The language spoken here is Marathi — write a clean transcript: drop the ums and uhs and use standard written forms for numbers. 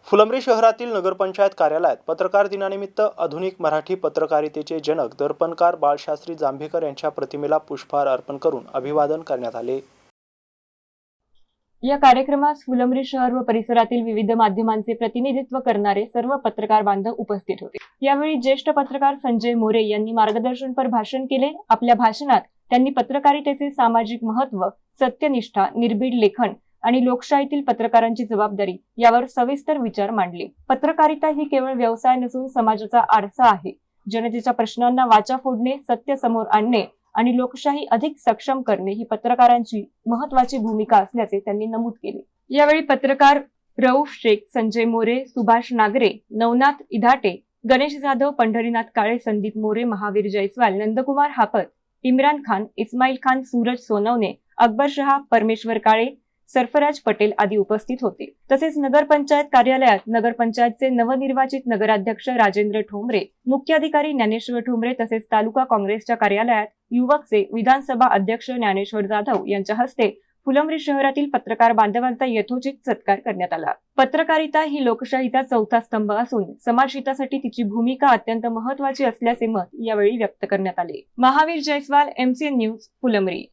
फुलंब्री शहरातील नगरपंचायत कार्यालयात पत्रकार दिनानिमित्त आधुनिक मराठी पत्रकारितेचे जनक दर्पणकार बाळशास्त्री जांभेकर यांच्या प्रतिमेला पुष्पहार अर्पण करून अभिवादन करण्यात आले। या कार्यक्रमास फुलंब्री शहर व परिसरातील विविध माध्यमांचे प्रतिनिधित्व करणारे सर्व पत्रकार बांधव उपस्थित होते। यावेळी ज्येष्ठ पत्रकार संजय मोरे यांनी मार्गदर्शनपर भाषण केले। आपल्या भाषणात त्यांनी पत्रकारितेचे सामाजिक महत्त्व, सत्यनिष्ठा, निर्भीड लेखन आणि लोकशाहीतील पत्रकारांची जबाबदारी यावर सविस्तर विचार मांडले। पत्रकारिता ही केवळ व्यवसाय नसून समाजाचा आरसा आहे। जनतेच्या प्रश्नांना वाचा फोडणे, सत्य समोर आणणे आणि लोकशाही अधिक सक्षम करणे ही पत्रकारांची महत्त्वाची भूमिका असल्याचे त्यांनी नमूद केले। यावेळी पत्रकार रऊफ शेख, संजय मोरे, सुभाष नागरे, नवनाथ इधाटे, गणेश जाधव, पंढरीनाथ काळे, संदीप मोरे, महावीर जयस्वाल, नंदकुमार हापत, इम्रान खान, इस्माईल खान, सूरज सोनवणे, अकबर शहा, परमेश्वर काळे, सरफराज पटेल आदी उपस्थित होते। तसेच नगरपंचायत कार्यालयात नगरपंचायतचे नवनिर्वाचित नगराध्यक्ष राजेंद्र ठोंबरे, मुख्याधिकारी ज्ञानेश्वर ठोंबरे तसेच तालुका काँग्रेसच्या कार्यालयात युवकचे विधानसभा अध्यक्ष ज्ञानेश्वर जाधव यांच्या हस्ते फुलंब्री शहरातील पत्रकार बांधवांचा यथोचित सत्कार करण्यात आला। पत्रकारिता ही लोकशाहीचा चौथा स्तंभ असून समाजहितासाठी तिची भूमिका अत्यंत महत्त्वाची असल्याचे मत यावेळी व्यक्त करण्यात आले। Mahavir Jaiswal, MCN news, Phulambri.